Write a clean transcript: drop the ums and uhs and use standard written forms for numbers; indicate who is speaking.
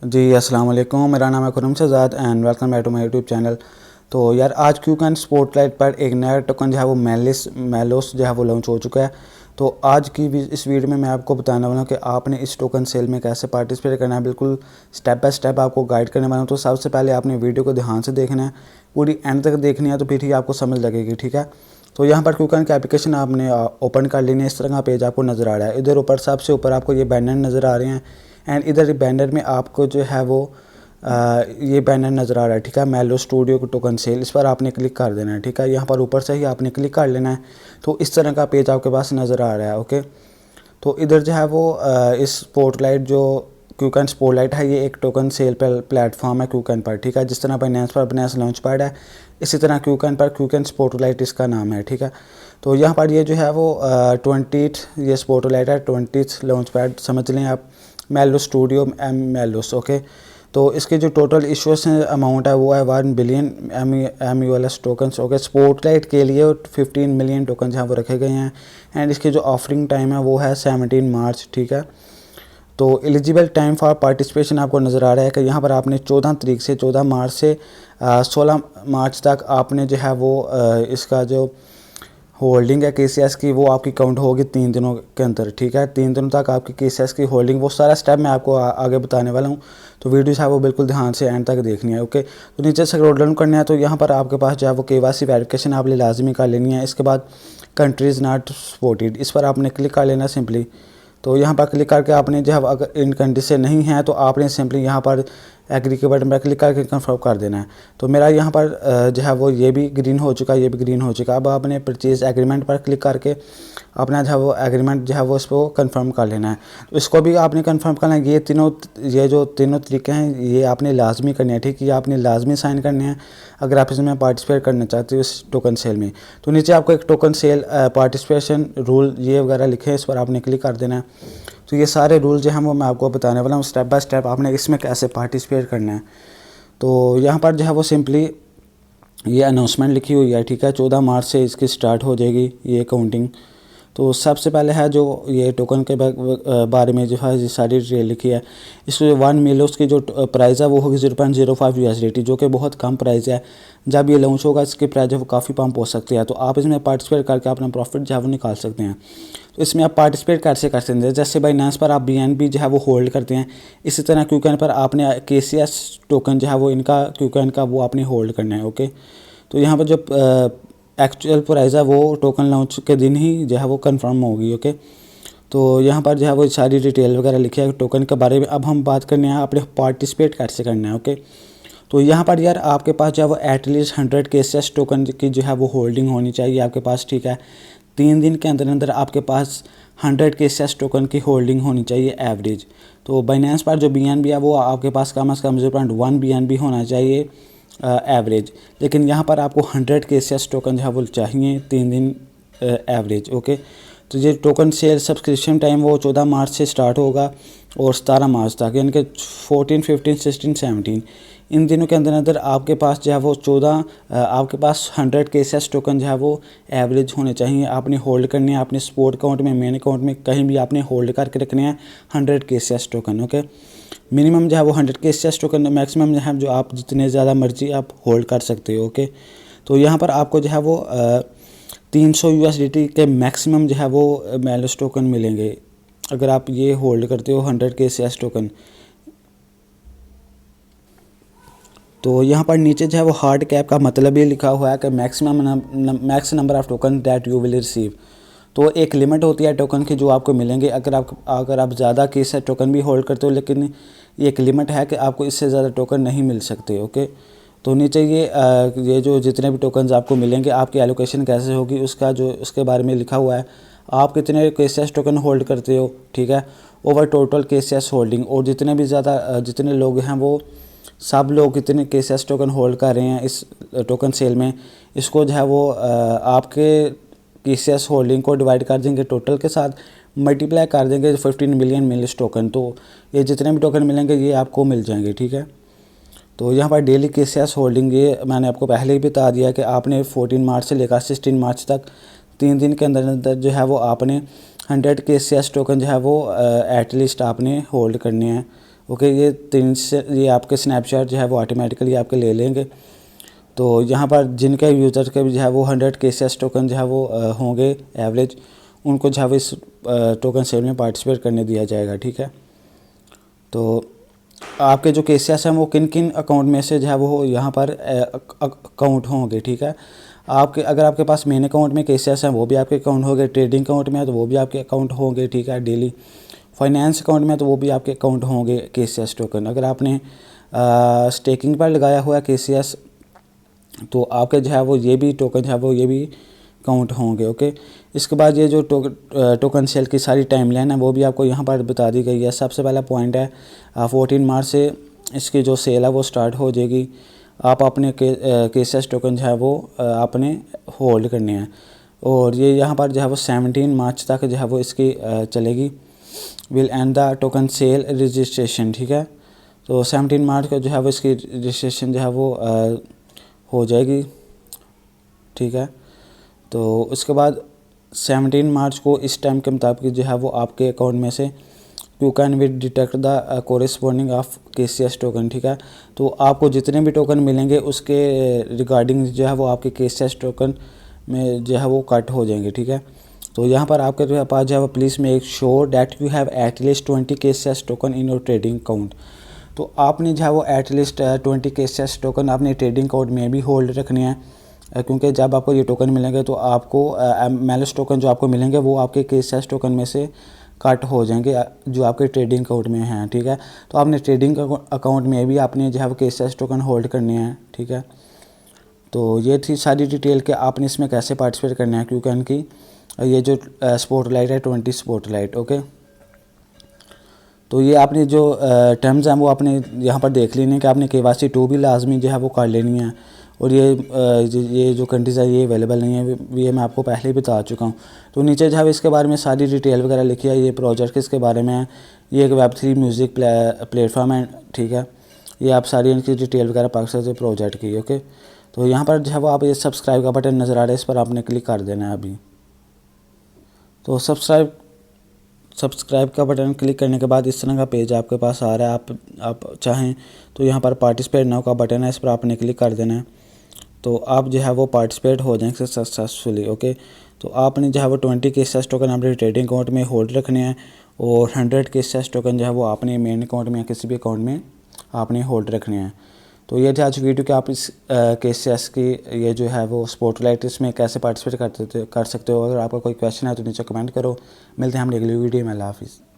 Speaker 1: जी अस्सलाम वालेकुम, मेरा नाम है Khurram Shahzad and welcome back to my YouTube channel. तो यार आज क्यूकन स्पॉटलाइट पर एक नया टोकन जो है वो मेलोस जो है वो लॉन्च हो चुका है। तो आज की इस वीडियो में मैं आपको बताने वाला हूँ कि आपने इस टोकन सेल में कैसे पार्टिसिपेट करना है। बिल्कुल स्टेप बाय स्टेप आपको गाइड करने वाला हूँ। तो सबसे पहले आपने वीडियो को ध्यान से देखना है, पूरी एंड तक देखनी है, तो फिर ही आपको समझ लगेगी, ठीक है। तो यहाँ पर क्यूकन की एप्लीकेशन आपने ओपन कर लेनी है। इस तरह का पेज आपको नज़र आ रहा है। इधर ऊपर सबसे ऊपर आपको ये बैनर नज़र आ रहे हैं एंड इधर बैनर में आपको जो है वो ये बैनर नज़र आ रहा है, ठीक है। मेलो स्टूडियो को टोकन सेल, इस पर आपने क्लिक कर देना है, ठीक है। यहाँ पर ऊपर से ही आपने क्लिक कर लेना है। तो इस तरह का पेज आपके पास नज़र आ रहा है, ओके। तो इधर जो है वो इस स्पॉटलाइट जो क्यूकन स्पॉटलाइट है, ये एक टोकन सेल प्लेटफॉर्म है क्यूकन पर, ठीक है। जिस तरह बाइनेंस पर बाइनेंस लॉन्च पैड है, इसी तरह क्यूकन पर क्यूकन स्पॉटलाइट इसका नाम है, ठीक है। तो यहाँ पर ये जो है वो 20th ये स्पॉटलाइट है, 20th लॉन्च पैड समझ लें आप, मेलो स्टूडियो मेलोस, ओके। तो इसके जो टोटल इश्यूस अमाउंट है वो है 1 billion MULS tokens, okay. Spotlight के लिए 15 मिलियन टोकन यहाँ वो रखे गए हैं एंड इसकी जो ऑफरिंग टाइम है वो है 17 मार्च, ठीक है। तो एलिजिबल टाइम फॉर पार्टिसिपेशन आपको नज़र आ रहा है कि यहाँ पर आपने 14 मार्च से 16 मार्च तक आपने जो है वो इसका जो होल्डिंग है KCS की, वो आपकी काउंट होगी 3 दिनों के अंदर, ठीक है। 3 दिनों तक आपकी KCS की होल्डिंग, वो सारा स्टेप मैं आपको आगे बताने वाला हूँ। तो वीडियो है वो बिल्कुल ध्यान से एंड तक देखनी है, ओके। तो नीचे से स्क्रॉल डाउन करना है। तो यहाँ पर आपके पास जो है वो KYC वेरिफिकेशन आपने लाजमी कर लेनी है। इसके बाद कंट्रीज़ नॉट सपोर्टेड, इस पर आपने क्लिक कर लेना सिंपली। तो यहाँ पर क्लिक करके आपने जो है अगर इन कंट्री से नहीं है तो आपने सिंपली यहाँ पर एग्री के बटन पर क्लिक करके कंफर्म कर देना है। तो मेरा यहाँ पर जो है वो ये भी ग्रीन हो चुका है, ये भी ग्रीन हो चुका है। अब आपने परचेज़ एग्रीमेंट पर क्लिक करके अपना जो है वो एग्रीमेंट जो है वो इसको कंफर्म कर लेना है। तो इसको भी आपने कंफर्म करना है। ये जो तीनों तरीके हैं ये आपने लाजमी करने हैं, ठीक है। ये आपने लाजमी साइन करने हैं अगर आप इसमें पार्टिसिपेट करना चाहते हो इस टोकन सेल में। तो नीचे आपको एक टोकन सेल पार्टिसिपेशन रूल ये वगैरह लिखे हैं, इस पर आपने क्लिक कर देना है। तो ये सारे रूल जो हैं वो मैं आपको बताने वाला हूँ स्टेप बाय स्टेप, आपने इसमें कैसे पार्टिसिपेट करना है। तो यहाँ पर जो है वो सिंपली ये अनाउंसमेंट लिखी हुई है, ठीक है। 14 मार्च से इसकी स्टार्ट हो जाएगी ये काउंटिंग। तो सबसे पहले है जो ये टोकन के बारे में जो है ये सारी डिटेल लिखी है। इसको 1 मिलियन की जो प्राइस है वो होगी 0.05 USDT, जो कि बहुत कम प्राइस है। जब ये लॉन्च होगा इसकी प्राइस जो वो काफ़ी कम हो सकती है। तो आप इसमें पार्टिसिपेट करके अपना प्रॉफिट जो है वो निकाल सकते हैं। तो इसमें आप पार्टिसिपेट कैसे कर सकते हैं, जैसे बाइनेंस पर आप BNB जो है वो होल्ड करते हैं, इसी तरह क्यूकन पर आपने KCS टोकन जो है वो इनका क्यूकन का वो आपने होल्ड करना है, ओके। तो यहाँ पर जो एक्चुअल प्राइस है वो टोकन लॉन्च के दिन ही जो है वो कंफर्म होगी, ओके। तो यहाँ पर जो है वो सारी डिटेल वगैरह लिखी है टोकन के बारे में। अब हम बात करने हैं आपने पार्टिसिपेट कैसे करना है, ओके। तो यहाँ पर यार आपके पास जो है वो एटलीस्ट 100 KCS टोकन की जो है वो होल्डिंग होनी चाहिए आपके पास, ठीक है। 3 दिन के अंदर अंदर आपके पास 100 KCS टोकन की होल्डिंग होनी चाहिए एवरेज। तो बाइनेंस पर जो BNB है वो आपके पास कम से कम 0.1 BNB होना चाहिए एवरेज। लेकिन यहाँ पर आपको 100 KCS टोकन जो है वो चाहिए 3 दिन एवरेज, ओके। तो ये टोकन सेल सब्सक्रिप्शन टाइम वो 14 मार्च से स्टार्ट होगा और 17 मार्च तक, यानी कि 14, 15, 16, 17 इन दिनों के अंदर अंदर आपके पास जो है वो आपके पास 100 KCS टोकन जो है वो एवरेज होने चाहिए। आपने होल्ड करने हैं अपने स्पोर्ट अकाउंट में, मेन अकाउंट में, कहीं भी आपने होल्ड करके रखने हैं 100 KCS टोकन, ओके। मिनिमम जो है वो 100 KCS टोकन, मैक्सिमम जो है जो आप जितने ज़्यादा मर्जी आप होल्ड कर सकते हो, ओके। तो यहाँ पर आपको जो है वो 300 USDT के मैक्सिमम जो है वो मेलोस टोकन मिलेंगे अगर आप ये होल्ड करते हो 100 KCS टोकन। तो यहाँ पर नीचे जो है वो हार्ड कैप का मतलब ये लिखा हुआ है कि max number of token that you will receive. तो एक लिमिट होती है टोकन की जो आपको मिलेंगे अगर आप ज़्यादा केस टोकन भी होल्ड करते हो, लेकिन एक लिमिट है कि आपको इससे ज़्यादा टोकन नहीं मिल सकते, ओके। तो नीचे ये जो जितने भी टोकन्स आपको मिलेंगे आपकी एलोकेशन कैसे होगी उसके बारे में लिखा हुआ है। आप कितने KCS टोकन होल्ड करते हो, ठीक है, ओवर टोटल KCS होल्डिंग। और जितने लोग हैं वो सब लोग कितने KCS टोकन होल्ड कर रहे हैं इस टोकन सेल में, इसको जो है वो आपके KCS होल्डिंग को डिवाइड कर देंगे टोटल के साथ, मल्टीप्लाई कर देंगे 15 मिलियन मिलियस टोकन। तो ये जितने भी टोकन मिलेंगे ये आपको मिल जाएंगे, ठीक है। तो यहाँ पर डेली KCS होल्डिंग ये मैंने आपको पहले ही बता दिया कि आपने 14 मार्च से लेकर 16 मार्च तक 3 दिन के अंदर अंदर जो है वो आपने 100 KCS टोकन जो है वो एटलीस्ट आपने होल्ड करने हैं, ओके, ये 3 से ये आपके स्नैपशॉट जो है वो ऑटोमेटिकली आपके ले लेंगे। तो यहाँ पर जिनके यूज़र के जो है वो 100 KCS टोकन जो है वो होंगे एवरेज, उनको जो है वो इस टोकन सेल में पार्टिसिपेट करने दिया जाएगा, ठीक है। तो आपके जो KCS हैं वो किन किन अकाउंट में से जो है वो यहाँ पर अकाउंट होंगे, ठीक है। आपके अगर आपके पास मेन अकाउंट में KCS हैं वो भी आपके अकाउंट होंगे, ट्रेडिंग अकाउंट में है तो वो भी आपके अकाउंट होंगे, ठीक है। डेली फाइनेंस अकाउंट में तो वो भी आपके अकाउंट होंगे KCS टोकन। अगर आपने स्टेकिंग पर लगाया हुआ है KCS तो आपके जो है वो ये भी टोकन जो है वो ये भी काउंट होंगे, ओके। इसके बाद ये जो टोकन सेल की सारी टाइमलाइन है वो भी आपको यहाँ पर बता दी गई है। सबसे पहला पॉइंट है 14 मार्च से इसकी जो सेल है वो स्टार्ट हो जाएगी। आप अपने KCS टोकन जो है वो आपने होल्ड करने हैं, और ये यहाँ पर जो है वो 17 मार्च तक जो है वो इसकी चलेगी। Will end the token sale registration, ठीक है। तो 17 मार्च को जो है वो इसकी रजिस्ट्रेशन जो है वो हो जाएगी, ठीक है। तो उसके बाद 17 मार्च को इस टाइम के मुताबिक जो है वो आपके अकाउंट में से you can with detect the corresponding of KCS token, ठीक है। तो आपको जितने भी टोकन मिलेंगे उसके रिगार्डिंग जो है वो आपके KCS टोकन में जो है वो कट हो जाएंगे, ठीक है। तो यहाँ पर आपके जो है पास जो है please make sure that you have at least 20 KCS token in your trading account. तो आपने जो है वो एटलीस्ट 20 KCS टोकन अपने ट्रेडिंग अकाउंट में भी होल्ड रखने हैं, क्योंकि जब आपको ये टोकन मिलेंगे तो आपको मेलिस टोकन जो आपको मिलेंगे वो आपके KCS टोकन में से कट हो जाएंगे जो आपके ट्रेडिंग अकाउंट में हैं, ठीक है। तो आपने ट्रेडिंग अकाउंट में भी आपने जो है वो KCS टोकन होल्ड करने हैं, ठीक है। तो ये थी सारी डिटेल कि आपने इसमें कैसे पार्टिसिपेट करना है, क्योंकि इनकी ये जो स्पॉटलाइट है 20 स्पॉटलाइट, ओके। तो ये आपने जो टर्म्स हैं वो आपने यहाँ पर देख लेनी है कि आपने KYC 2 भी लाजमी जो है वो कर लेनी है, और ये जो कंट्रीज़ है ये अवेलेबल नहीं है, ये मैं आपको पहले ही बता चुका हूँ। तो नीचे जो है इसके बारे में सारी डिटेल वगैरह लिखी है। ये प्रोजेक्ट किसके बारे में है, ये एक Web3 म्यूज़िक प्लेटफॉर्म है, ठीक है। ये आप सारी इनकी डिटेल वगैरह पढ़ सकते हो प्रोजेक्ट की, ओके। तो यहाँ पर जो है वो आप ये सब्सक्राइब का बटन नज़र आ रहा है, इस पर आपने क्लिक कर देना है अभी। तो सब्सक्राइब का बटन क्लिक करने के बाद इस तरह का पेज आपके पास आ रहा है। आप चाहें तो यहाँ पर पार्टिसिपेट नाउ का बटन है, इस पर आपने क्लिक कर देना है। तो आप जो है वो पार्टिसिपेट हो जाएंगे सक्सेसफुली, ओके। तो आपने जो है वो 20 KCS टोकन अपने ट्रेडिंग अकाउंट में होल्ड रखने हैं, और 100 KCS टोकन जो है वो आपने मेन अकाउंट में या किसी भी अकाउंट में आपने होल्ड रखने हैं। तो ये थी आज वीडियो कि आप इस KCS की ये जो है वो स्पॉटलाइट इसमें कैसे पार्टिसिपेट कर सकते हो। अगर आपका कोई क्वेश्चन है तो नीचे कमेंट करो। मिलते हैं हम अगली वीडियो में। अल्लाह हाफिज़।